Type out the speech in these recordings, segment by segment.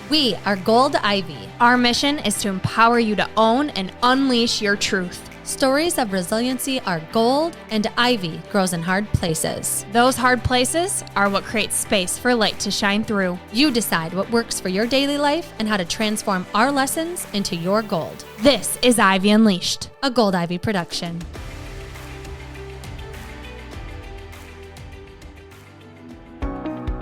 We are Gold Ivy. Our mission is to empower you to own and unleash your truth. Stories of resiliency are gold, and ivy grows in hard places. Those hard places are what creates space for light to shine through. You decide what works for your daily life and how to transform our lessons into your gold. This is Ivy Unleashed, a Gold Ivy production.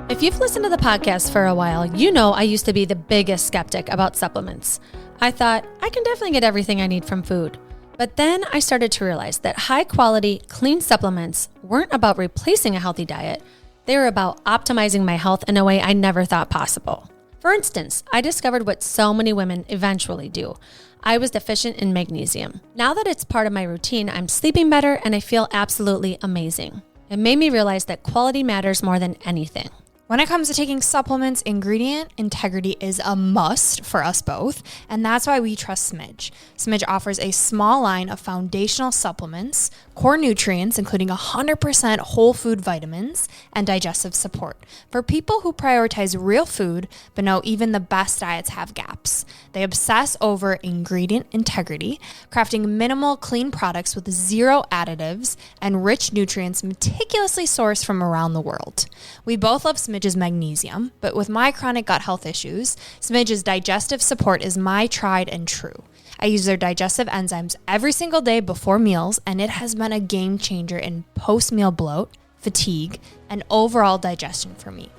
If you've listened to the podcast for a while, you know I used to be the biggest skeptic about supplements. I thought, I can definitely get everything I need from food. But then I started to realize that high-quality, clean supplements weren't about replacing a healthy diet. They were about optimizing my health in a way I never thought possible. For instance, I discovered what so many women eventually do. I was deficient in magnesium. Now that it's part of my routine, I'm sleeping better and I feel absolutely amazing. It made me realize that quality matters more than anything. When it comes to taking supplements, ingredient integrity is a must for us both, and that's why we trust Smidge. Smidge offers a small line of foundational supplements, core nutrients, including 100% whole food vitamins, and digestive support for people who prioritize real food but know even the best diets have gaps. They obsess over ingredient integrity, crafting minimal, clean products with zero additives and rich nutrients meticulously sourced from around the world. We both love Smidge's magnesium, but with my chronic gut health issues, Smidge's digestive support is my tried and true. I use their digestive enzymes every single day before meals, and it has been a game changer in post-meal bloat, fatigue, and overall digestion for me.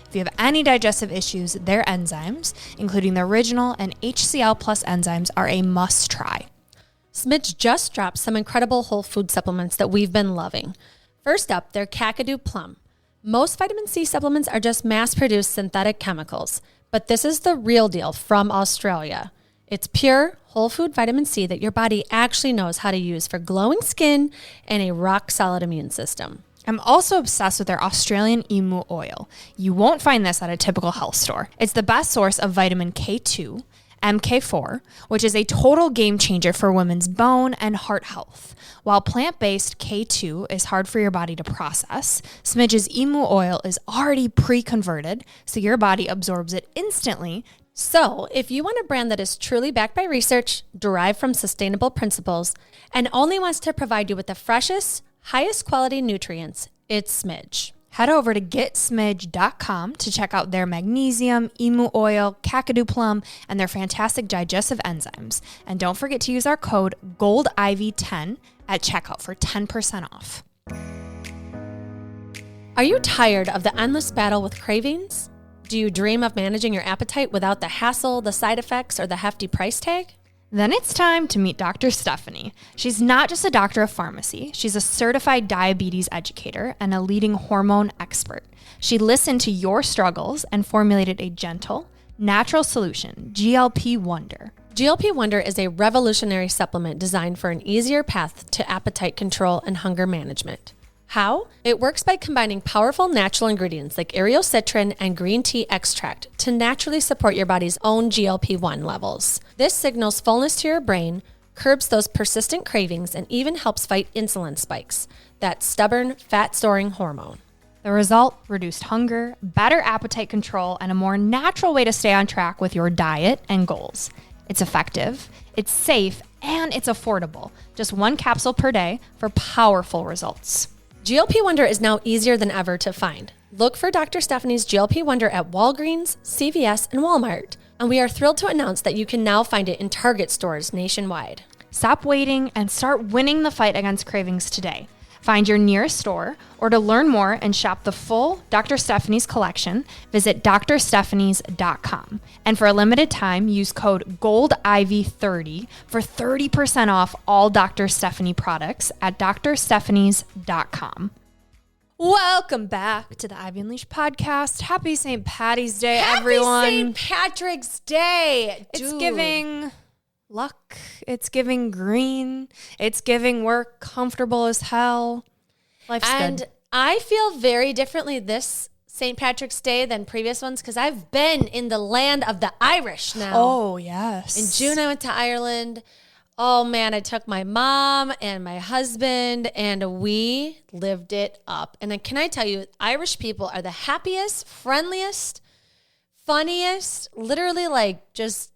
If you have any digestive issues, their enzymes, including the original and HCl plus enzymes, are a must try. Smidge just dropped some incredible whole food supplements that we've been loving. First up, their Kakadu Plum. Most vitamin C supplements are just mass-produced synthetic chemicals, but this is the real deal from Australia. It's pure, whole food vitamin C that your body actually knows how to use for glowing skin and a rock-solid immune system. I'm also obsessed with their Australian emu oil. You won't find this at a typical health store. It's the best source of vitamin K2, MK4, which is a total game changer for women's bone and heart health. While plant-based K2 is hard for your body to process, Smidge's emu oil is already pre-converted, so your body absorbs it instantly. So, if you want a brand that is truly backed by research, derived from sustainable principles, and only wants to provide you with the freshest, highest quality nutrients, it's Smidge. Head over to getsmidge.com to check out their magnesium, emu oil, Kakadu Plum, and their fantastic digestive enzymes. And don't forget to use our code GOLDIVY10 at checkout for 10% off. Are you tired of the endless battle with cravings? Do you dream of managing your appetite without the hassle, the side effects, or the hefty price tag? Then it's time to meet Dr. Stephanie. She's not just a doctor of pharmacy. She's a certified diabetes educator and a leading hormone expert. She listened to your struggles and formulated a gentle, natural solution, GLP Wonder. GLP Wonder is a revolutionary supplement designed for an easier path to appetite control and hunger management. How? It works by combining powerful natural ingredients like areocitrin and green tea extract to naturally support your body's own GLP-1 levels. This signals fullness to your brain, curbs those persistent cravings, and even helps fight insulin spikes, that stubborn, fat-storing hormone. The result? Reduced hunger, better appetite control, and a more natural way to stay on track with your diet and goals. It's effective, it's safe, and it's affordable. Just one capsule per day for powerful results. GLP Wonder is now easier than ever to find. Look for Dr. Stephanie's GLP Wonder at Walgreens, CVS, and Walmart. And we are thrilled to announce that you can now find it in Target stores nationwide. Stop waiting and start winning the fight against cravings today. Find your nearest store, or to learn more and shop the full Dr. Stephanie's collection, visit drstephanies.com. And for a limited time, use code GOLDIVY30 for 30% off all Dr. Stephanie products at drstephanies.com. Welcome back to the Ivy Unleashed podcast. Happy St. Patty's Day, everyone. Happy St. Patrick's Day. It's giving luck. It's giving green. It's giving work comfortable as hell. Life's and good. I feel very differently this St. Patrick's Day than previous ones because I've been in the land of the Irish now. Oh, yes. In June, I went to Ireland. Oh, man, I took my mom and my husband, and we lived it up. And can I tell you, Irish people are the happiest, friendliest, funniest, literally like just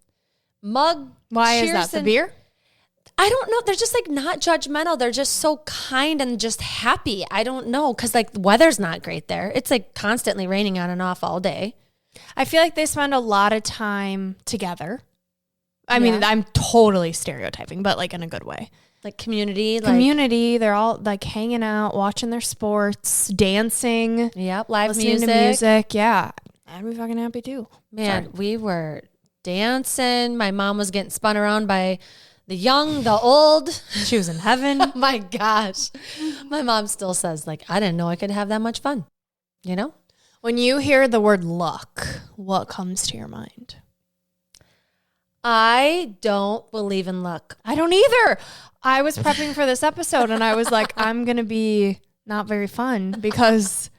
mug. Why is cheers that? The beer? I don't know. They're just like not judgmental. They're just so kind and just happy. I don't know. Cause like the weather's not great there. It's like constantly raining on and off all day. I feel like they spend a lot of time together. I mean, I'm totally stereotyping, but like in a good way. Like community. They're all like hanging out, watching their sports, dancing. Yep. Live listening to music. Yeah. I'd be fucking happy too. Man, Sorry. we were dancing. My mom was getting spun around by the young, the old. She was in heaven. Oh my gosh. My mom still says, like, I didn't know I could have that much fun. You know? When you hear the word luck, what comes to your mind? I don't believe in luck. I don't either. I was prepping for this episode and I was like, I'm going to be not very fun because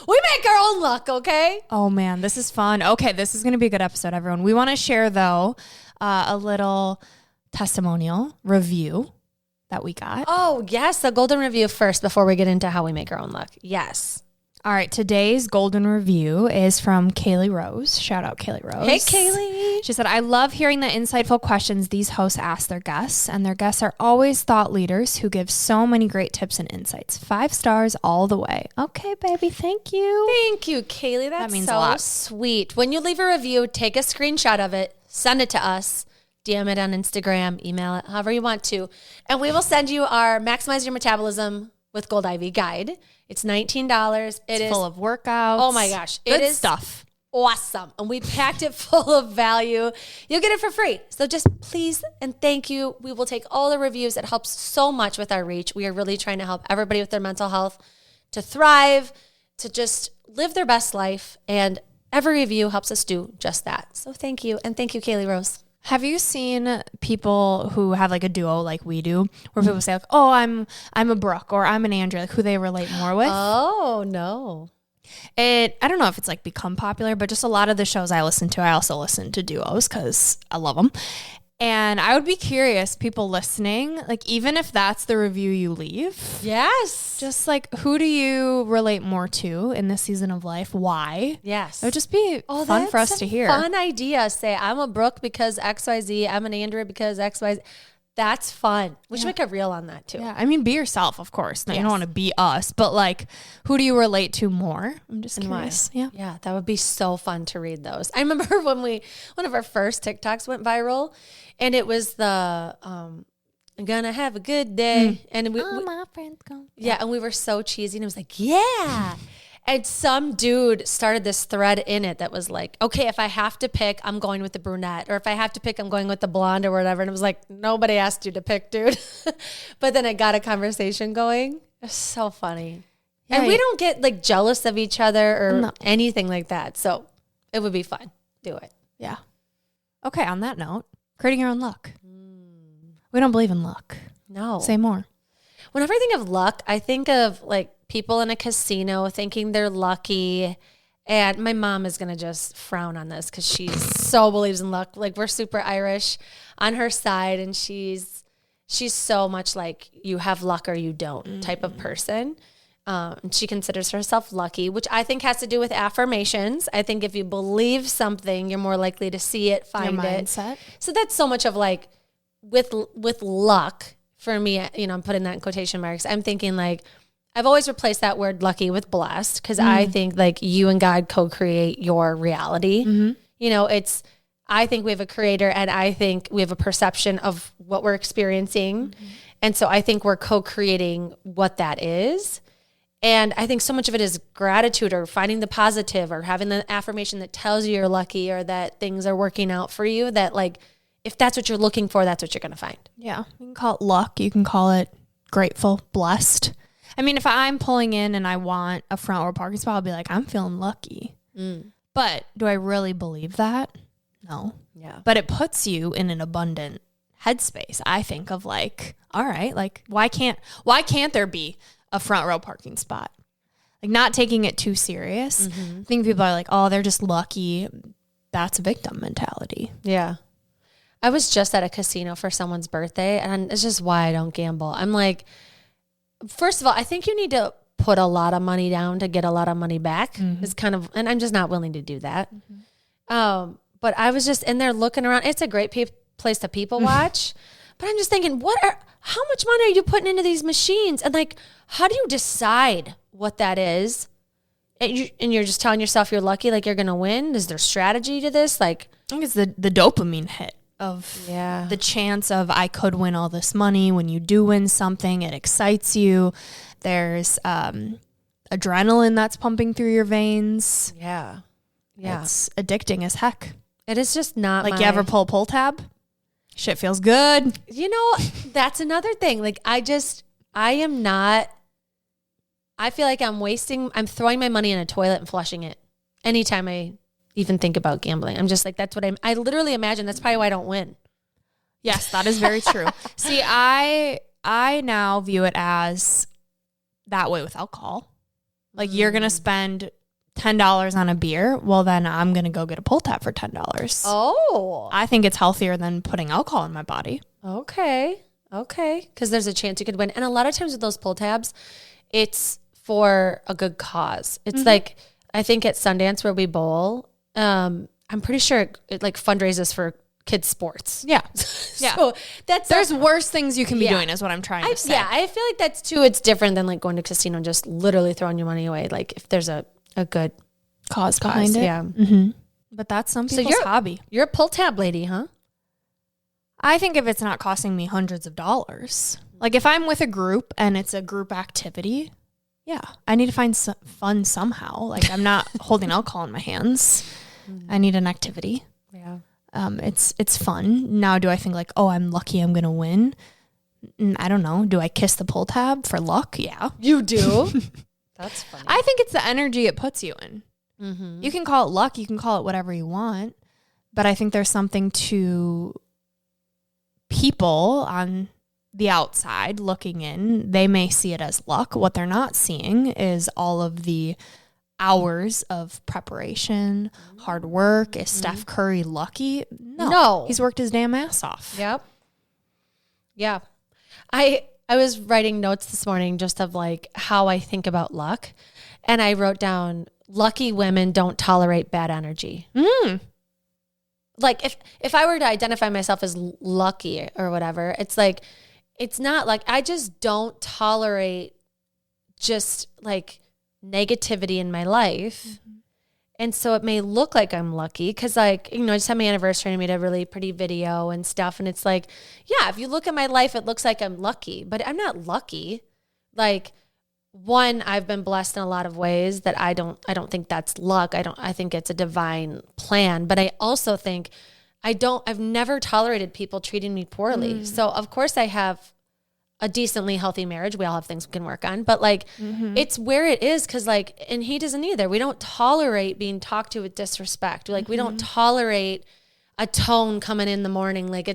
we make our own luck, okay? Oh man, this is fun. Okay, this is going to be a good episode, everyone. We want to share though a little testimonial review that we got. Oh, yes. The golden review first before we get into how we make our own luck. Yes. All right. Today's golden review is from Kaylee Rose. Shout out Kaylee Rose. Hey, Kaylee. She said, I love hearing the insightful questions these hosts ask their guests, and their guests are always thought leaders who give so many great tips and insights. 5 stars all the way. Okay, baby. Thank you. Thank you, Kaylee. That means so a lot. Sweet. When you leave a review, take a screenshot of it, send it to us. DM it on Instagram, email it, however you want to. And we will send you our Maximize Your Metabolism with Gold Ivy guide. It's $19. It's full of workouts. Oh my gosh. Good it is stuff. Awesome. And we packed it full of value. You'll get it for free. So just please and thank you. We will take all the reviews. It helps so much with our reach. We are really trying to help everybody with their mental health to thrive, to just live their best life. And every review helps us do just that. So thank you. And thank you, Kaylee Rose. Have you seen people who have like a duo like we do, where people say like, oh, I'm a Brooke or I'm an Andrea, like who they relate more with? Oh, no. I don't know if it's like become popular, but just a lot of the shows I listen to, I also listen to duos because I love them. And I would be curious, people listening, like even if that's the review you leave. Yes. Just like, who do you relate more to in this season of life? Why? Yes. It would just be fun for us to hear. Fun idea. Say, I'm a Brooke because XYZ. I'm an Andrea because XYZ. That's fun. We should make a reel on that too. Yeah. I mean, be yourself, of course. Now, Yes. you don't want to be us, but like, who do you relate to more? I'm just And why? curious. Yeah. Yeah, that would be so fun to read those. I remember when one of our first TikToks went viral, and it was the I'm gonna have a good day, and My friends go. yeah, and we were so cheesy, and it was like, yeah. And some dude started this thread in it that was like, okay, if I have to pick, I'm going with the brunette, or if I have to pick, I'm going with the blonde or whatever. And it was like, nobody asked you to pick, dude. But then it got a conversation going. It was so funny. Yeah, And we don't get like jealous of each other or No. anything like that. So it would be fun. Do it. Yeah. Okay. On that note, creating your own luck. We don't believe in luck. No. Say more. Whenever I think of luck, I think of like people in a casino thinking they're lucky. And my mom is going to just frown on this because she so believes in luck. Like we're super Irish on her side. And she's so much like you have luck or you don't type of person. And she considers herself lucky, which I think has to do with affirmations. I think if you believe something, you're more likely to see it, find Your it. mindset. So that's so much of like with luck for me, you know, I'm putting that in quotation marks. I'm thinking like, I've always replaced that word lucky with blessed because I think like you and God co-create your reality. You know, I think we have a creator and I think we have a perception of what we're experiencing. And so I think we're co-creating what that is. And I think so much of it is gratitude or finding the positive or having the affirmation that tells you you're lucky or that things are working out for you, that like, if that's what you're looking for, that's what you're going to find. Yeah. You can call it luck. You can call it grateful, blessed. I mean, if I'm pulling in and I want a front row parking spot, I'll be like, I'm feeling lucky. But do I really believe that? No. Yeah. But it puts you in an abundant headspace, I think, of like, all right, like why can't there be a front row parking spot? Like not taking it too serious. I think people are like, oh, they're just lucky. That's a victim mentality. Yeah. I was just at a casino for someone's birthday, and it's just why I don't gamble. I'm like, first of all, I think you need to put a lot of money down to get a lot of money back. It's kind of, and I'm just not willing to do that. But I was just in there looking around. It's a great place to people watch. But I'm just thinking, how much money are you putting into these machines? And like, how do you decide what that is? And you're just telling yourself you're lucky, like you're going to win? Is there strategy to this? Like, I think it's the dopamine hit of the chance of I could win all this money. When you do win something, it excites you. There's adrenaline that's pumping through your veins. Yeah. It's addicting as heck. It is just not like you ever pull a pull tab? Shit feels good. You know, that's another thing. Like I feel like I'm throwing my money in a toilet and flushing it anytime I even think about gambling. I'm just like, that's what I literally imagine. That's probably why I don't win. Yes, that is very true. See, I now view it as that way with alcohol. Like you're going to spend $10 on a beer. Well, then I'm going to go get a pull tab for $10. Oh. I think it's healthier than putting alcohol in my body. Okay. Because there's a chance you could win. And a lot of times with those pull tabs, it's for a good cause. It's like, I think at Sundance where we bowl, I'm pretty sure it like fundraises for kids sports. Yeah. So there's worse things you can be doing is what I'm trying to say. Yeah. I feel like that's too, it's different than like going to a casino and just literally throwing your money away. Like if there's a good cause behind it. Yeah. Mm-hmm. But that's some people's hobby. You're a pull tab lady, huh? I think if it's not costing me hundreds of dollars, like if I'm with a group and it's a group activity, yeah, I need to find fun somehow. Like I'm not holding alcohol in my hands. I need an activity. Yeah. It's fun. Now, do I think like, oh, I'm lucky I'm going to win? I don't know. Do I kiss the pull tab for luck? Yeah. You do? That's funny. I think it's the energy it puts you in. Mm-hmm. You can call it luck. You can call it whatever you want. But I think there's something to people on the outside looking in. They may see it as luck. What they're not seeing is all of the hours of preparation, hard work. Is Steph Curry lucky? No. He's worked his damn ass off. Yep. Yeah. I was writing notes this morning just of like how I think about luck. And I wrote down, lucky women don't tolerate bad energy. Like if I were to identify myself as lucky or whatever, it's like, it's not like, I just don't tolerate just like negativity in my life. And so it may look like I'm lucky because like, you know, I just had my anniversary and I made a really pretty video and stuff. And it's like, yeah, if you look at my life, it looks like I'm lucky, but I'm not lucky. Like one, I've been blessed in a lot of ways that I don't think that's luck. I think it's a divine plan, but I also think I've never tolerated people treating me poorly. So of course I have a decently healthy marriage. We all have things we can work on, but like it's where it is. Cause like, and he doesn't either. We don't tolerate being talked to with disrespect. Like we don't tolerate a tone coming in the morning. Like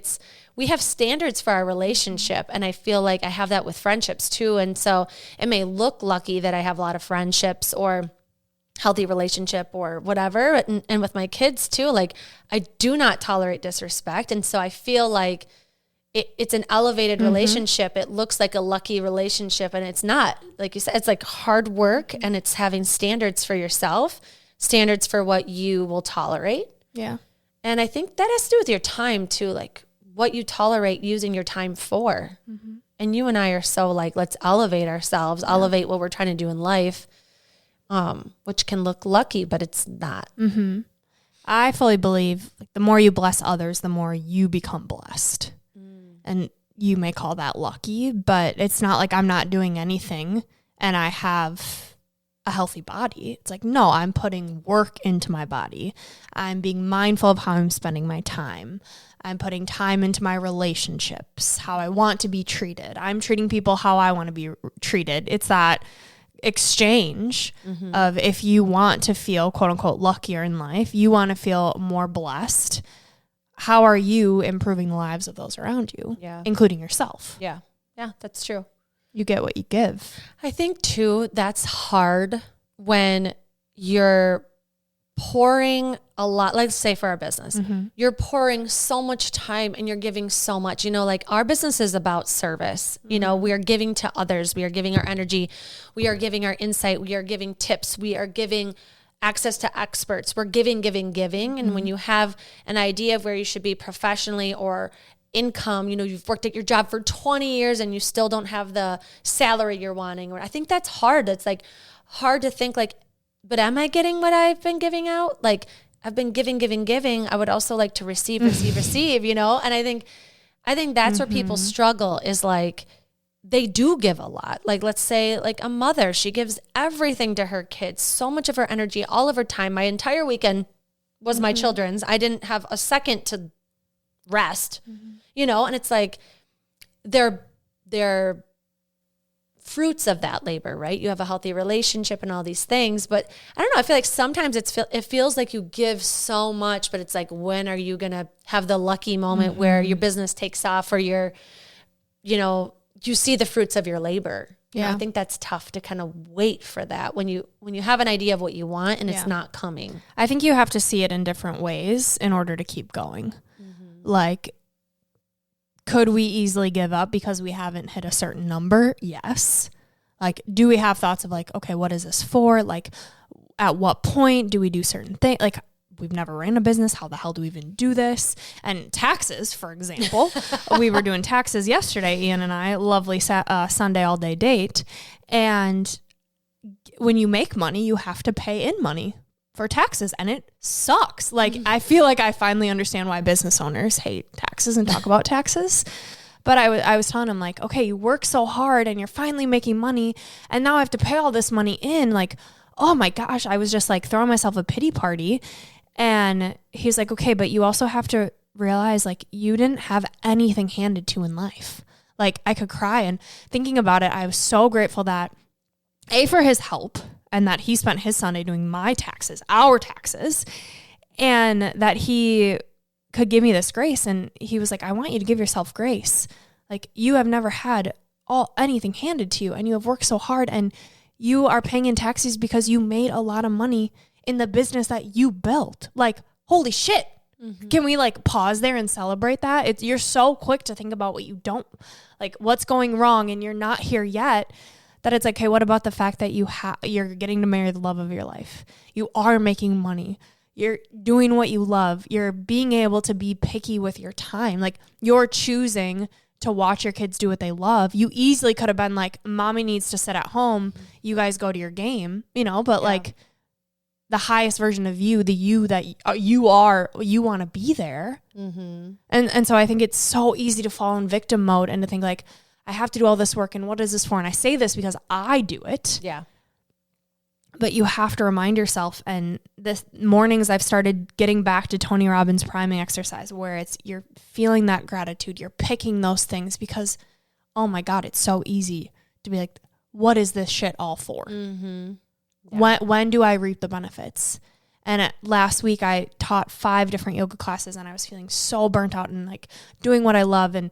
we have standards for our relationship. And I feel like I have that with friendships too. And so it may look lucky that I have a lot of friendships or healthy relationship or whatever. And with my kids too, like I do not tolerate disrespect. And so I feel like it's an elevated relationship. It looks like a lucky relationship and it's not. Like you said, it's like hard work and it's having standards for yourself, standards for what you will tolerate. Yeah. And I think that has to do with your time too, like what you tolerate using your time for. And you and I are so like, let's elevate ourselves, elevate what we're trying to do in life, which can look lucky, but it's not. I fully believe like, the more you bless others, the more you become blessed. And you may call that lucky, but it's not like I'm not doing anything and I have a healthy body. It's like, no, I'm putting work into my body. I'm being mindful of how I'm spending my time. I'm putting time into my relationships, how I want to be treated. I'm treating people how I want to be treated. It's that exchange of if you want to feel quote unquote luckier in life, you want to feel more blessed. How are you improving the lives of those around you, including yourself? Yeah, that's true. You get what you give. I think too, that's hard when you're pouring a lot, let's say for our business, you're pouring so much time and you're giving so much, you know, like our business is about service. You know, we are giving to others. We are giving our energy. We are giving our insight. We are giving tips. We are giving access to experts. We're giving. And when you have an idea of where you should be professionally or income, you've worked at your job for 20 years and you still don't have the salary you're wanting. Or I think that's hard. It's like hard to think like, but am I getting what I've been giving out? Like I've been giving. I would also like to receive, And I think that's where people struggle is like, they do give a lot. Like, let's say like a mother, she gives everything to her kids, so much of her energy, all of her time. My entire weekend was my children's. I didn't have a second to rest, and it's like they're fruits of that labor, right? You have a healthy relationship and all these things, but I don't know. I feel like sometimes it feels like you give so much, but it's like, when are you going to have the lucky moment where your business takes off or you see the fruits of your labor? Yeah. I think that's tough to kind of wait for that when you have an idea of what you want and it's not coming. I think you have to see it in different ways in order to keep going. Like, could we easily give up because we haven't hit a certain number? Yes. Like, do we have thoughts of like, okay, what is this for? Like, at what point do we do certain things? Like, we've never ran a business. How the hell do we even do this? And taxes, for example, we were doing taxes yesterday, Ian and I, lovely Sunday all day date. And when you make money, you have to pay in money for taxes, and it sucks. Like, I feel like I finally understand why business owners hate taxes and talk about taxes. But I was telling him like, okay, you work so hard and you're finally making money, and now I have to pay all this money in. Like, oh my gosh, I was just like throwing myself a pity party. And he's like, okay, but you also have to realize like you didn't have anything handed to in life. Like, I could cry. And thinking about it, I was so grateful that for his help, and that he spent his Sunday doing my taxes, our taxes, and that he could give me this grace. And he was like, I want you to give yourself grace. Like, you have never had anything handed to you, and you have worked so hard, and you are paying in taxes because you made a lot of money in the business that you built. Like, holy shit. Can we like pause there and celebrate that? You're so quick to think about what you don't, like what's going wrong and you're not here yet, that it's like, hey, what about the fact that you're getting to marry the love of your life? You are making money. You're doing what you love. You're being able to be picky with your time. Like, you're choosing to watch your kids do what they love. You easily could have been like, mommy needs to sit at home. You guys go to your game, but like the highest version of you, the you that you are, you want to be there. And so I think it's so easy to fall in victim mode and to think like, I have to do all this work, and what is this for? And I say this because I do it. Yeah. But you have to remind yourself, and this mornings I've started getting back to Tony Robbins' priming exercise, where you're feeling that gratitude, you're picking those things because, oh my God, it's so easy to be like, what is this shit all for? Yeah. When do I reap the benefits? And last week I taught 5 different yoga classes, and I was feeling so burnt out and like doing what I love, and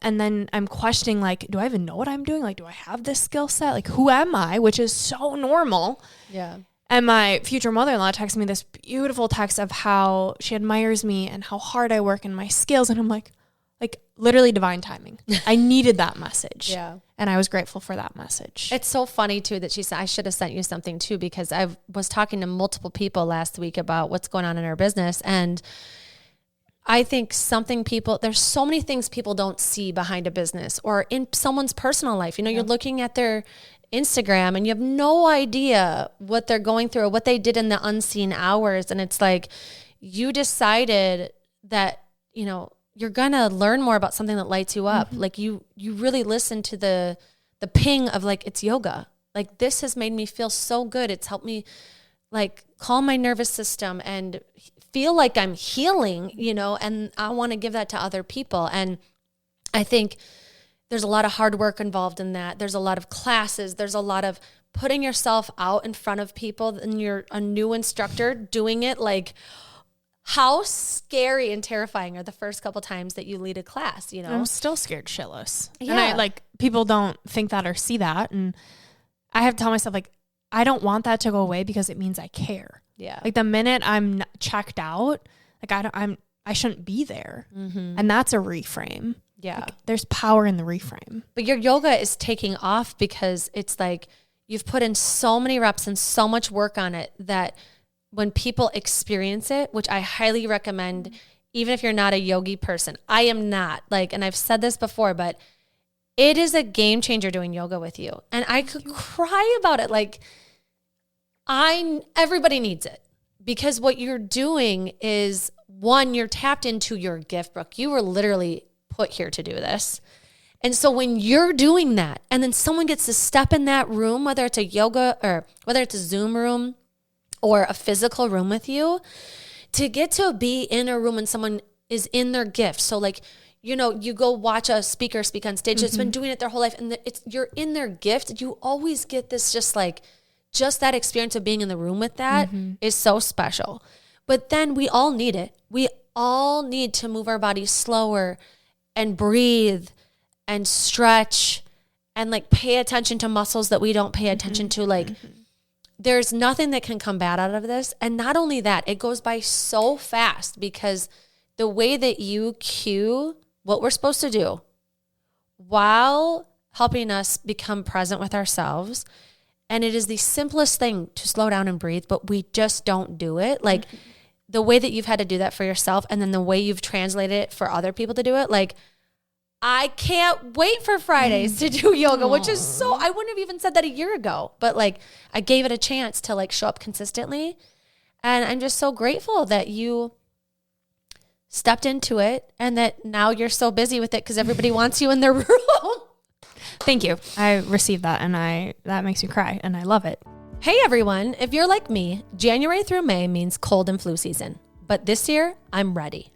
then I'm questioning, like, do I even know what I'm doing? Like, do I have this skill set? Like, who am I? Which is so normal. Yeah. And my future mother-in-law texted me this beautiful text of how she admires me and how hard I work and my skills. And I'm like literally divine timing. I needed that message. Yeah. And I was grateful for that message. It's so funny too that she said, I should have sent you something too, because I was talking to multiple people last week about what's going on in our business. And I think there's so many things people don't see behind a business or in someone's personal life. You're looking at their Instagram and you have no idea what they're going through or what they did in the unseen hours. And it's like, you decided that, you're going to learn more about something that lights you up. Like you really listen to the ping of like, it's yoga. Like, this has made me feel so good. It's helped me like calm my nervous system and feel like I'm healing, and I want to give that to other people. And I think there's a lot of hard work involved in that. There's a lot of classes. There's a lot of putting yourself out in front of people, and you're a new instructor doing it. Like, how scary and terrifying are the first couple times that you lead a class, I'm still scared shitless. Yeah. And people don't think that or see that. And I have to tell myself, like, I don't want that to go away because it means I care. Yeah. Like, the minute I'm checked out, like I shouldn't be there. And that's a reframe. Yeah. Like, there's power in the reframe. But your yoga is taking off because it's like you've put in so many reps and so much work on it that when people experience it, which I highly recommend, even if you're not a yogi person. I am not, and I've said this before, but it is a game changer doing yoga with you. And I could cry about it. Everybody needs it, because what you're doing is, one, you're tapped into your gift, Brooke. You were literally put here to do this. And so when you're doing that, and then someone gets to step in that room, whether it's a yoga or whether it's a Zoom room or a physical room with you, to get to be in a room when someone is in their gift. So you go watch a speaker speak on stage that's been doing it their whole life, and you're in their gift. You always get this just that experience of being in the room with that is so special. But then we all need it. We all need to move our bodies slower and breathe and stretch and pay attention to muscles that we don't pay attention to. There's nothing that can come bad out of this. And not only that, it goes by so fast, because the way that you cue what we're supposed to do while helping us become present with ourselves. And it is the simplest thing to slow down and breathe, but we just don't do it. The way that you've had to do that for yourself, and then the way you've translated it for other people to do it. I can't wait for Fridays to do yoga, which is I wouldn't have even said that a year ago, but I gave it a chance to show up consistently. And I'm just so grateful that you stepped into it, and that now you're so busy with it because everybody wants you in their room. Thank you. I received that, and that makes me cry, and I love it. Hey everyone, if you're like me, January through May means cold and flu season, but this year I'm ready.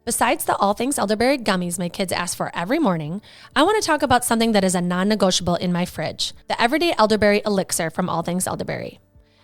Besides the All Things Elderberry gummies my kids ask for every morning, I want to talk about something that is a non-negotiable in my fridge, the Everyday Elderberry Elixir from All Things Elderberry.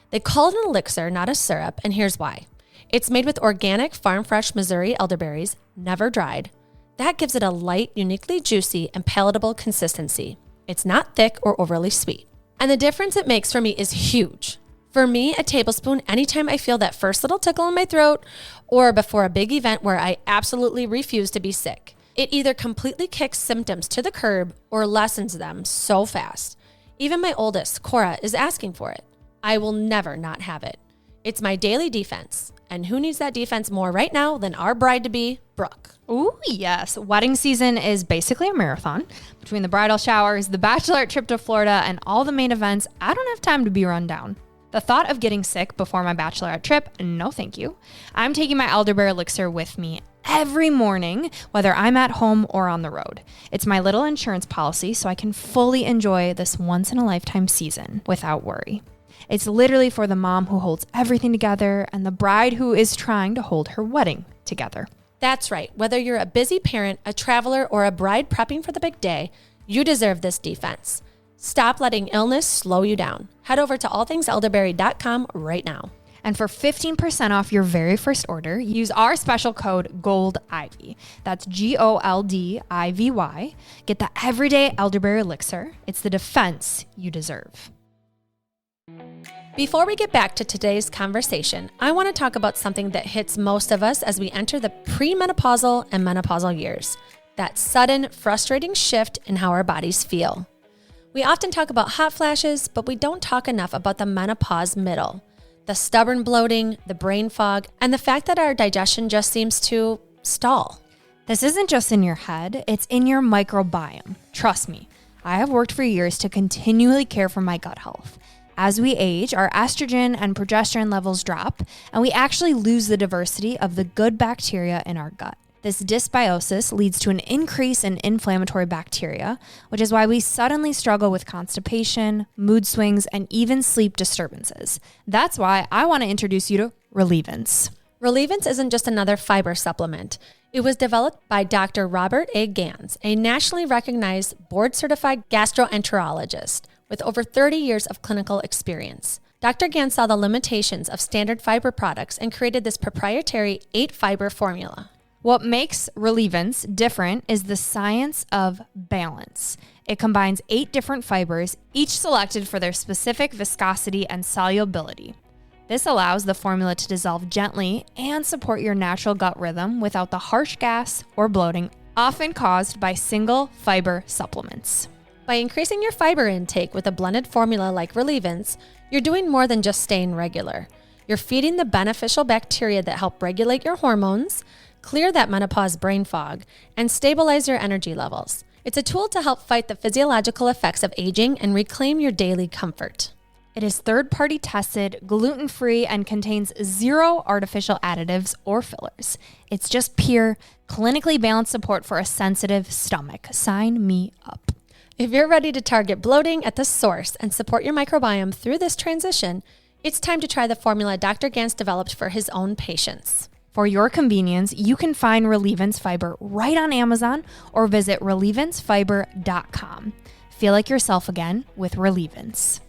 They call it an elixir, not a syrup, and here's why. It's made with organic, farm-fresh Missouri elderberries, never dried. That gives it a light, uniquely juicy, and palatable consistency. It's not thick or overly sweet. And the difference it makes for me is huge. For me, a tablespoon anytime I feel that first little tickle in my throat, or before a big event where I absolutely refuse to be sick. It either completely kicks symptoms to the curb or lessens them so fast. Even my oldest, Cora, is asking for it. I will never not have it. It's my daily defense. And who needs that defense more right now than our bride-to-be, Brooke? Ooh, yes. Wedding season is basically a marathon. Between the bridal showers, the bachelorette trip to Florida, and all the main events, I don't have time to be run down. The thought of getting sick before my bachelorette trip, no thank you. I'm taking my elderberry elixir with me every morning, whether I'm at home or on the road. It's my little insurance policy, so I can fully enjoy this once-in-a-lifetime season without worry. It's literally for the mom who holds everything together and the bride who is trying to hold her wedding together. That's right. Whether you're a busy parent, a traveler, or a bride prepping for the big day, you deserve this defense. Stop letting illness slow you down. Head over to allthingselderberry.com right now. And for 15% off your very first order, use our special code GOLDIVY. That's GOLDIVY. Get the Everyday Elderberry Elixir. It's the defense you deserve. Before we get back to today's conversation, I want to talk about something that hits most of us as we enter the premenopausal and menopausal years. That sudden, frustrating shift in how our bodies feel. We often talk about hot flashes, but we don't talk enough about the menopause middle. The stubborn bloating, the brain fog, and the fact that our digestion just seems to stall. This isn't just in your head, it's in your microbiome. Trust me, I have worked for years to continually care for my gut health. As we age, our estrogen and progesterone levels drop, and we actually lose the diversity of the good bacteria in our gut. This dysbiosis leads to an increase in inflammatory bacteria, which is why we suddenly struggle with constipation, mood swings, and even sleep disturbances. That's why I want to introduce you to Relievance. Relievance isn't just another fiber supplement. It was developed by Dr. Robert A. Gans, a nationally recognized board-certified gastroenterologist with over 30 years of clinical experience. Dr. Gans saw the limitations of standard fiber products and created this proprietary 8-fiber formula. What makes Relievance different is the science of balance. It combines 8 different fibers, each selected for their specific viscosity and solubility. This allows the formula to dissolve gently and support your natural gut rhythm without the harsh gas or bloating often caused by single fiber supplements. By increasing your fiber intake with a blended formula like Relievance, you're doing more than just staying regular. You're feeding the beneficial bacteria that help regulate your hormones, clear that menopause brain fog, and stabilize your energy levels. It's a tool to help fight the physiological effects of aging and reclaim your daily comfort. It is third-party tested, gluten-free, and contains 0 artificial additives or fillers. It's just pure, clinically balanced support for a sensitive stomach. Sign me up. If you're ready to target bloating at the source and support your microbiome through this transition, it's time to try the formula Dr. Gans developed for his own patients. For your convenience, you can find Relievance Fiber right on Amazon or visit relievancefiber.com. Feel like yourself again with Relievance.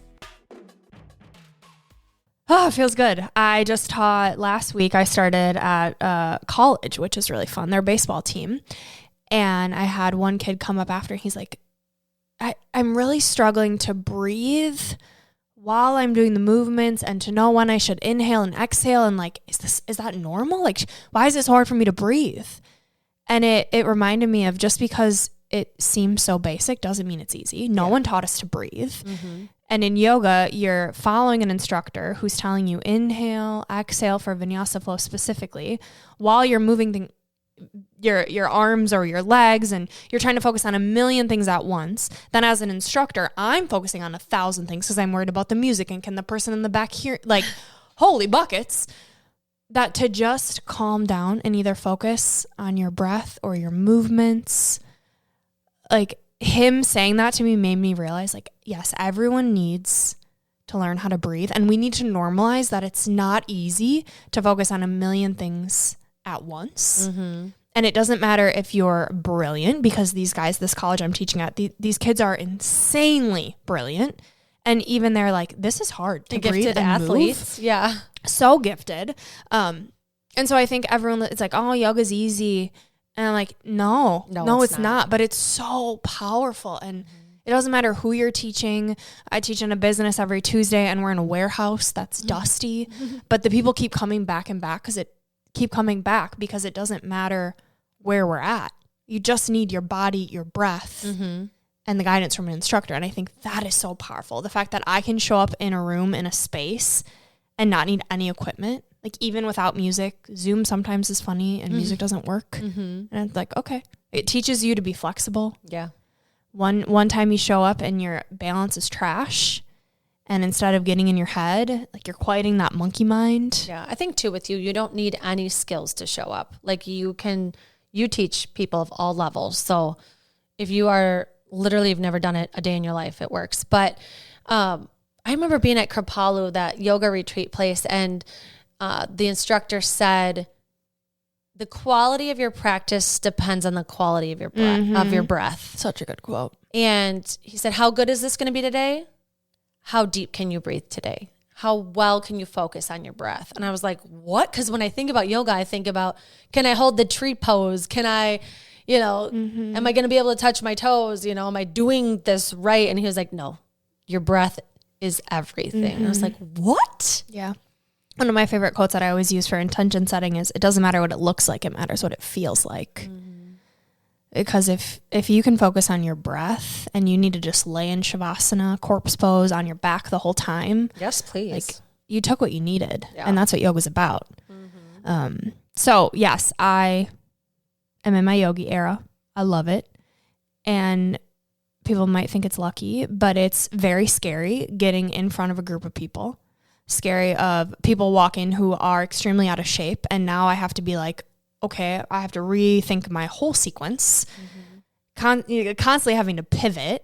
Oh, it feels good. I just taught last week. I started at college, which is really fun, their baseball team. And I had one kid come up after. He's like, I'm really struggling to breathe while I'm doing the movements and to know when I should inhale and exhale. And like, is that normal? Like, why is this hard for me to breathe? And it reminded me of just because it seems so basic doesn't mean it's easy. No one taught us to breathe. Mm-hmm. And in yoga, you're following an instructor who's telling you inhale, exhale for vinyasa flow specifically while you're moving your arms or your legs, and you're trying to focus on a million things at once. Then as an instructor, I'm focusing on 1,000 things because I'm worried about the music and can the person in the back hear, like, holy buckets. That to just calm down and either focus on your breath or your movements, like, him saying that to me made me realize, like, yes, everyone needs to learn how to breathe. And we need to normalize that it's not easy to focus on a million things at once. Mm-hmm. And it doesn't matter if you're brilliant, because these guys, this college I'm teaching at, these kids are insanely brilliant. And even they're like, this is hard to breathe and athletes. Move. Yeah. So gifted. And so I think everyone, it's like, oh, yoga's easy. And I'm like, no, it's not. But it's so powerful. And it doesn't matter who you're teaching. I teach in a business every Tuesday, and we're in a warehouse that's dusty. But the people keep coming back and back because it doesn't matter where we're at. You just need your body, your breath, and the guidance from an instructor. And I think that is so powerful. The fact that I can show up in a room, in a space, and not need any equipment. Like, even without music, Zoom sometimes is funny and music doesn't work. And it's like, okay. It teaches you to be flexible. Yeah. One time you show up and your balance is trash, and instead of getting in your head, like, you're quieting that monkey mind. Yeah. I think too with you don't need any skills to show up. Like, you teach people of all levels. So if you are literally, you've never done it a day in your life, it works. But I remember being at Kripalu, that yoga retreat place, and the instructor said, the quality of your practice depends on the quality of your breath. Such a good quote. And he said, how good is this going to be today? How deep can you breathe today? How well can you focus on your breath? And I was like, what? Because when I think about yoga, I think about, can I hold the tree pose? Can I, am I going to be able to touch my toes? Am I doing this right? And he was like, no, your breath is everything. And I was like, what? Yeah. One of my favorite quotes that I always use for intention setting is, it doesn't matter what it looks like, it matters what it feels like. Because if you can focus on your breath and you need to just lay in Shavasana, corpse pose on your back the whole time. Yes, please. Like, you took what you needed. Yeah. And that's what yoga's about. So yes, I am in my yogi era. I love it. And people might think it's lucky, but it's very scary getting in front of a group of people. Scary of people walking who are extremely out of shape. And now I have to be like, okay, I have to rethink my whole sequence. Constantly having to pivot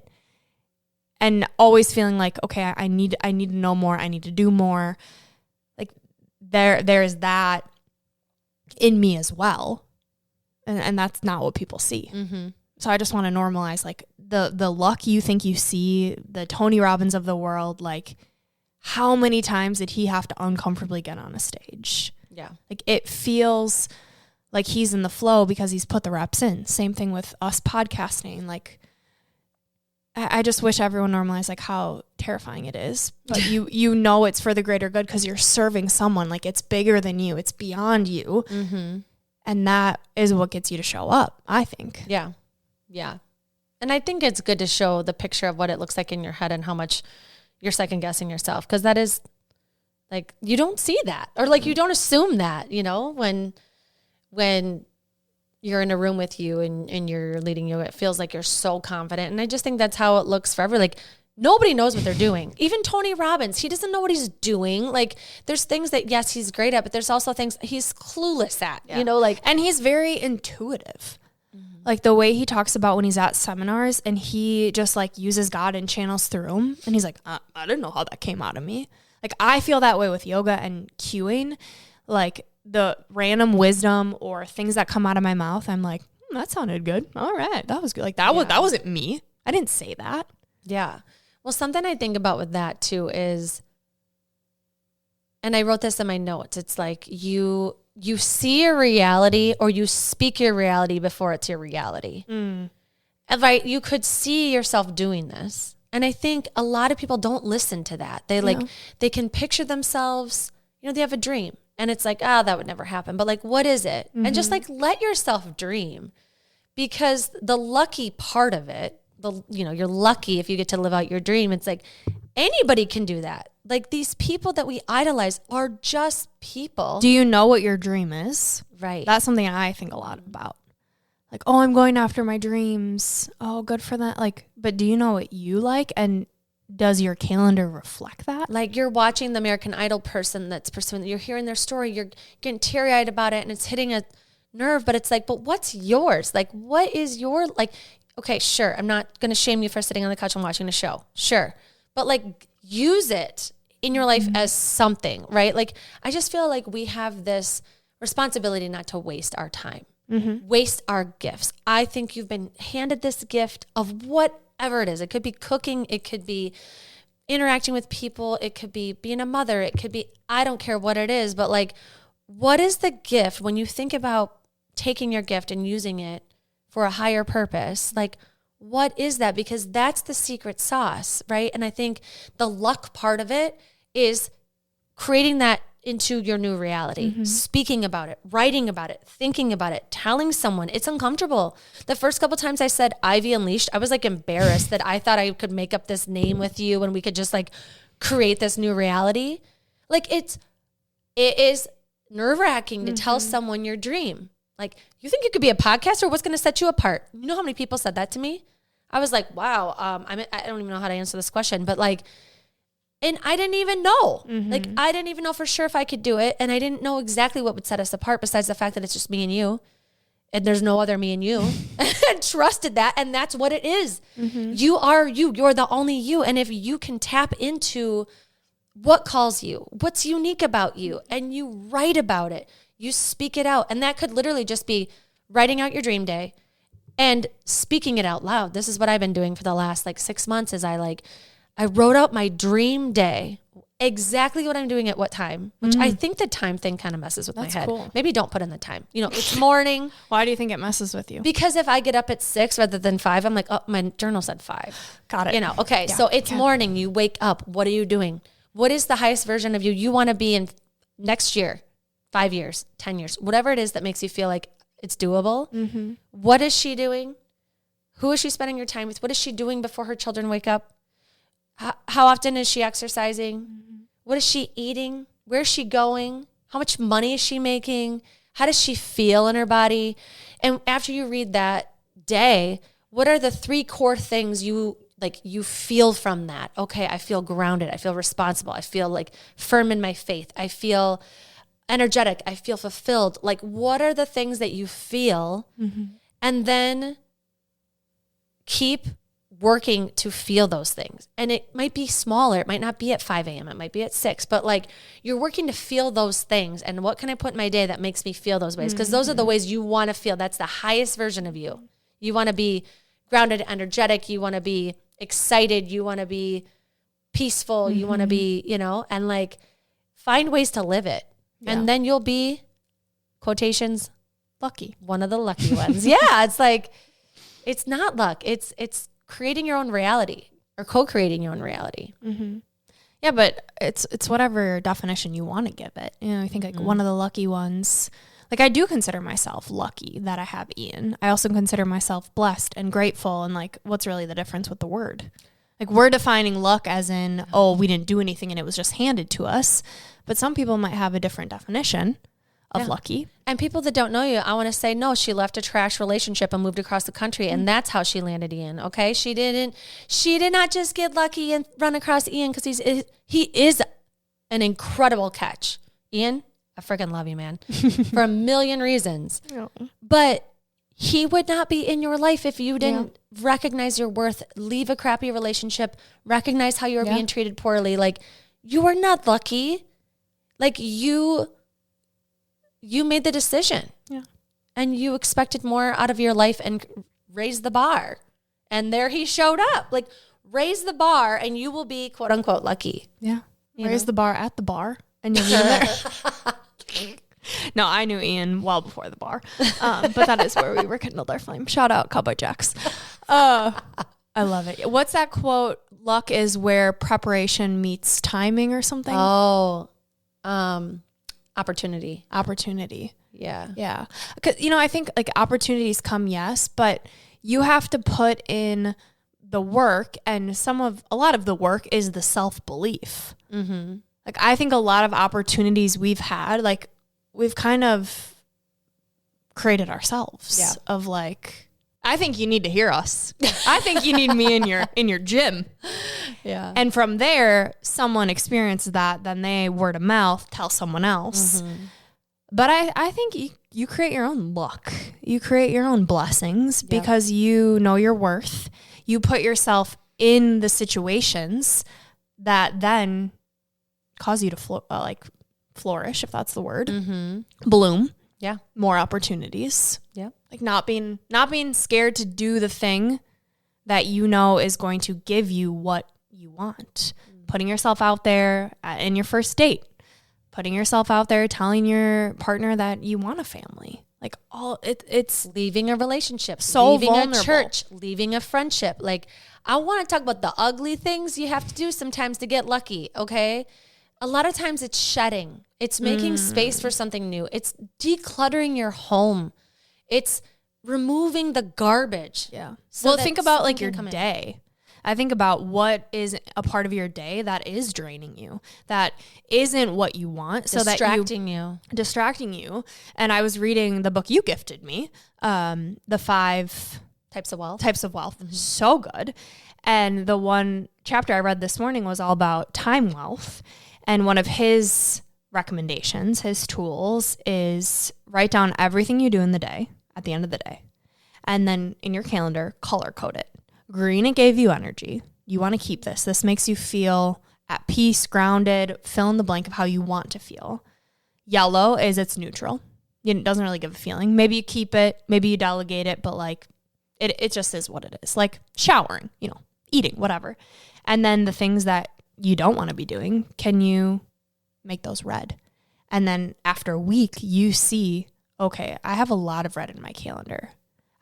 and always feeling like, okay, I need to know more. I need to do more. Like, there's that in me as well. And that's not what people see. So I just want to normalize, like, the luck you think you see, the Tony Robbins of the world, like, how many times did he have to uncomfortably get on a stage? Yeah. Like, it feels like he's in the flow because he's put the reps in. Same thing with us podcasting. Like, I just wish everyone normalized, like, how terrifying it is. But you know it's for the greater good because you're serving someone. Like, it's bigger than you. It's beyond you. And that is what gets you to show up, I think. Yeah. Yeah. And I think it's good to show the picture of what it looks like in your head and how much you're second guessing yourself, because that's Like, you don't see that, or like, you don't assume that, when you're in a room with you and you're leading you, it feels like you're so confident. And I just think that's how it looks forever. Like, nobody knows what they're doing. Even Tony Robbins, he doesn't know what he's doing. Like, there's things that, yes, he's great at, but there's also things he's clueless at, and he's very intuitive. Like the way he talks about when he's at seminars and he just like uses God and channels through him. And he's like, I didn't know how that came out of me. Like, I feel that way with yoga and cueing. Like, the random wisdom or things that come out of my mouth, I'm like, that sounded good. All right, that was good. Like, that wasn't me. I didn't say that. Yeah. Well, something I think about with that too is, and I wrote this in my notes, it's like you see your reality or you speak your reality before it's your reality. Right? You could see yourself doing this. And I think a lot of people don't listen to that. They can picture themselves, they have a dream and it's like, that would never happen. But like, what is it? And just like, let yourself dream, because the lucky part of it, you're lucky if you get to live out your dream. It's like anybody can do that. Like, these people that we idolize are just people. Do you know what your dream is? Right. That's something I think a lot about. Like, oh, I'm going after my dreams. Oh, good for that. Like, but do you know what you like? And does your calendar reflect that? Like, you're watching the American Idol person that's pursuing, you're hearing their story, you're getting teary-eyed about it, and it's hitting a nerve, but it's like, but what's yours? Like, what is your, like, okay, sure, I'm not going to shame you for sitting on the couch and watching a show. Sure. But like, use it in your life as something, right? Like, I just feel like we have this responsibility not to waste our time, waste our gifts. I think you've been handed this gift of whatever it is. It could be cooking. It could be interacting with people. It could be being a mother. It could be, I don't care what it is, but like, what is the gift when you think about taking your gift and using it for a higher purpose? Like, what is that? Because that's the secret sauce, right? And I think the luck part of it is creating that into your new reality, speaking about it, writing about it, thinking about it, telling someone. It's uncomfortable. The first couple times I said Ivy Unleashed, I was like embarrassed that I thought I could make up this name with you and we could just like create this new reality. Like, it is nerve-wracking to tell someone your dream. Like, you think you could be a podcaster? What's going to set you apart? You know how many people said that to me? I was like, wow, I don't even know how to answer this question, but like, and I didn't even know. Like, I didn't even know for sure if I could do it. And I didn't know exactly what would set us apart besides the fact that it's just me and you. And there's no other me and you. And trusted that. And that's what it is. You are you. You're the only you. And if you can tap into what calls you, what's unique about you, and you write about it, you speak it out. And that could literally just be writing out your dream day and speaking it out loud. This is what I've been doing for the last like 6 months is I wrote out my dream day, exactly what I'm doing at what time, which I think the time thing kind of messes with my head. Cool. Maybe don't put in the time. It's morning. Why do you think it messes with you? Because if I get up at 6 rather than 5, I'm like, oh, my journal said 5. Got it. Okay. Yeah, so it's morning. You wake up. What are you doing? What is the highest version of you want to be in next year, 5 years, 10 years, whatever it is that makes you feel like it's doable. What is she doing? Who is she spending her time with? What is she doing before her children wake up? How often is she exercising? What is she eating? Where is she going? How much money is she making? How does she feel in her body? And after you read that day, what are the 3 core things you feel from that? Okay, I feel grounded. I feel responsible. I feel like firm in my faith. I feel energetic. I feel fulfilled. Like, what are the things that you feel? And then keep working to feel those things. And it might be smaller. It might not be at 5 a.m. It might be at 6, but like, you're working to feel those things. And what can I put in my day that makes me feel those ways? Because those are the ways you want to feel. That's the highest version of you. You want to be grounded, energetic. You want to be excited. You want to be peaceful. You want to be, and like, find ways to live it. Yeah. And then you'll be, quotations, lucky. One of the lucky ones. Yeah. It's like, it's not luck. It's creating your own reality or co-creating your own reality. Yeah, but it's whatever definition you want to give it. I think like one of the lucky ones, like I do consider myself lucky that I have Ian. I also consider myself blessed and grateful. And like, what's really the difference with the word? Like we're defining luck as in, oh, we didn't do anything and it was just handed to us. But some people might have a different definition of lucky. And people that don't know you, I want to say, no, she left a trash relationship and moved across the country. And that's how she landed Ian. Okay. She did not just get lucky and run across Ian because he is an incredible catch. Ian, I freaking love you, man, for a million reasons. But he would not be in your life if you didn't recognize your worth, leave a crappy relationship, recognize how you were being treated poorly. Like, you are not lucky. Like, you made the decision. Yeah. And you expected more out of your life and raised the bar. And there he showed up. Like, raise the bar and you will be, quote unquote, lucky. Yeah. Raise the bar at the bar and you'll be there. No, I knew Ian well before the bar. But that is where we rekindled our flame. Shout out Cowboy Jacks. I love it. What's that quote? Luck is where preparation meets timing or something? Oh, opportunity. Yeah. Yeah. Because, I think like opportunities come, yes, but you have to put in the work, and a lot of the work is the self-belief. Mm-hmm. Like, I think a lot of opportunities we've had, like, we've kind of created ourselves. Yeah. Of like, I think you need to hear us. I think you need me in your gym. Yeah. And from there, someone experienced that, then they word of mouth tell someone else. Mm-hmm. But I think you create your own luck. You create your own blessings because you know your worth. You put yourself in the situations that then cause you to flourish, if that's the word. Mm-hmm. Bloom. Yeah. More opportunities. Yeah. Like not being scared to do the thing that you know is going to give you what you want. Mm-hmm. Putting yourself out there in your first date. Putting yourself out there, telling your partner that you want a family. Like it's leaving a relationship, so leaving vulnerable. a church, leaving a friendship. Like, I want to talk about the ugly things you have to do sometimes to get lucky. Okay. A lot of times it's shedding. It's making space for something new. It's decluttering your home. It's removing the garbage. Yeah. Well, think about like your day. I think about what is a part of your day that is draining you, that isn't what you want. Distracting you. And I was reading the book you gifted me, The 5 Types of Wealth. Mm-hmm. So good. And the one chapter I read this morning was all about time wealth. And one of his recommendations, his tools, is write down everything you do in the day at the end of the day. And then in your calendar, color code it. Green, it gave you energy. You want to keep this. This makes you feel at peace, grounded, fill in the blank of how you want to feel. Yellow is it's neutral. It doesn't really give a feeling. Maybe you keep it, maybe you delegate it, but like it just is what it is. Like showering, eating, whatever. And then the things that you don't want to be doing, can you make those red? And then after a week, you see, okay, I have a lot of red in my calendar.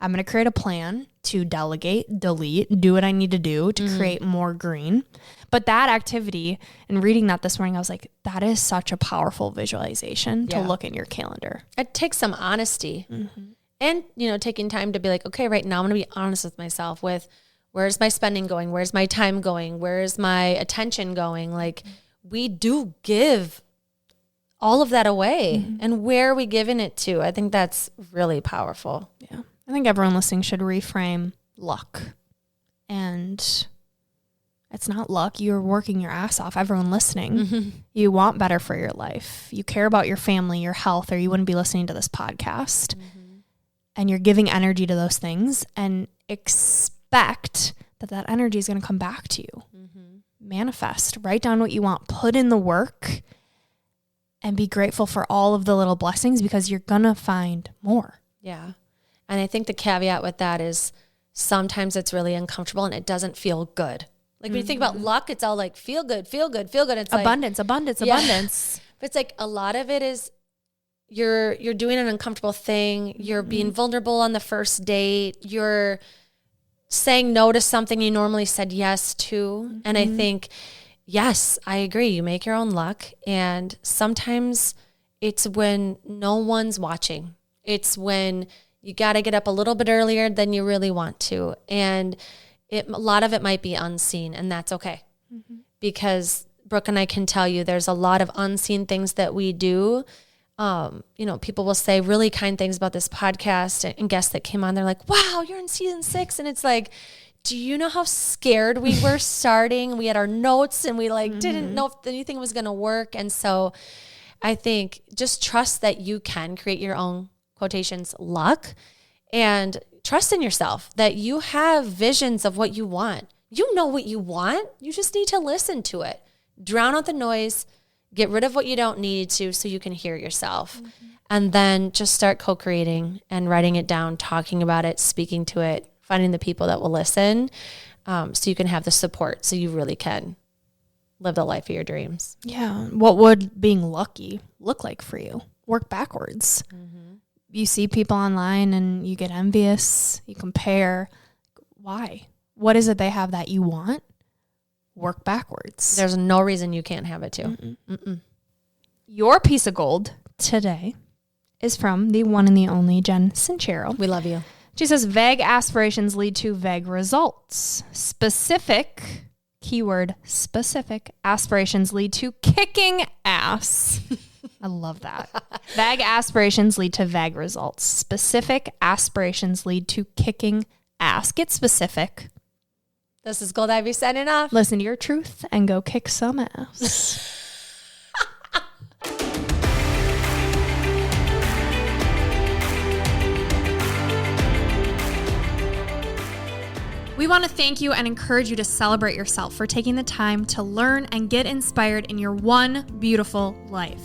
I'm going to create a plan to delegate, delete, do what I need to do to create more green. But that activity, and reading that this morning, I was like, that is such a powerful visualization to look in your calendar. It takes some honesty and, taking time to be like, okay, right now I'm going to be honest with myself with where's my spending going? Where's my time going? Where's my attention going? Like, we do give all of that away. And where are we giving it to? I think that's really powerful. Yeah. I think everyone listening should reframe luck. And it's not luck. You're working your ass off. Everyone listening, you want better for your life. You care about your family, your health, or you wouldn't be listening to this podcast. And you're giving energy to those things and expect that energy is going to come back to you. Manifest. Write down what you want. Put in the work and be grateful for all of the little blessings because you're going to find more. Yeah. And I think the caveat with that is sometimes it's really uncomfortable and it doesn't feel good. Like when you think about luck, it's all like feel good, feel good, feel good. It's abundance. But it's like a lot of it is you're doing an uncomfortable thing. You're being vulnerable on the first date. You're saying no to something you normally said yes to. And I think, yes, I agree. You make your own luck. And sometimes it's when no one's watching. It's when you got to get up a little bit earlier than you really want to. And a lot of it might be unseen, and that's okay. Because Brooke and I can tell you there's a lot of unseen things that we do. People will say really kind things about this podcast, and guests that came on, they're like, wow, you're in season 6. And it's like, do you know how scared we were starting? We had our notes and we didn't know if anything was going to work. And so I think just trust that you can create your own quotations luck, and trust in yourself that you have visions of what you want. You know what you want. You just need to listen to it. Drown out the noise, get rid of what you don't need to so you can hear yourself. And then just start co-creating and writing it down, talking about it, speaking to it, finding the people that will listen, so you can have the support so you really can live the life of your dreams. Yeah. What would being lucky look like for you? Work backwards. You see people online and you get envious, you compare. Why? What is it they have that you want? Work backwards. There's no reason you can't have it too. Your piece of gold today is from the one and the only Jen Sincero. We love you. She says, vague aspirations lead to vague results. Specific, keyword specific, aspirations lead to kicking ass. I love that. Vague aspirations lead to vague results. Specific aspirations lead to kicking ass. Get specific. This is Gold Ivy signing off. Listen to your truth and go kick some ass. We want to thank you and encourage you to celebrate yourself for taking the time to learn and get inspired in your one beautiful life.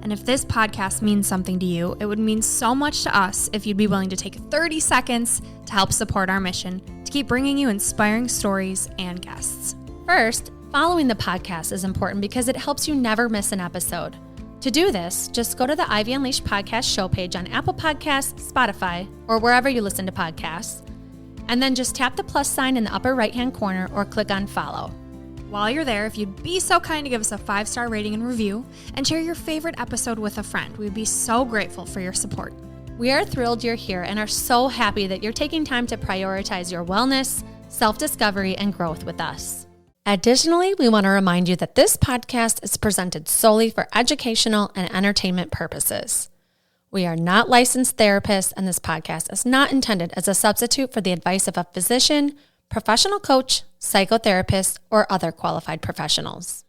And if this podcast means something to you, it would mean so much to us if you'd be willing to take 30 seconds to help support our mission to keep bringing you inspiring stories and guests. First, following the podcast is important because it helps you never miss an episode. To do this, just go to the Ivy Unleashed podcast show page on Apple Podcasts, Spotify, or wherever you listen to podcasts. And then just tap the plus sign in the upper right-hand corner or click on follow. While you're there, if you'd be so kind to give us a 5-star rating and review and share your favorite episode with a friend, we'd be so grateful for your support. We are thrilled you're here and are so happy that you're taking time to prioritize your wellness, self-discovery, and growth with us. Additionally, we want to remind you that this podcast is presented solely for educational and entertainment purposes. We are not licensed therapists, and this podcast is not intended as a substitute for the advice of a physician, professional coach, psychotherapist, or other qualified professionals.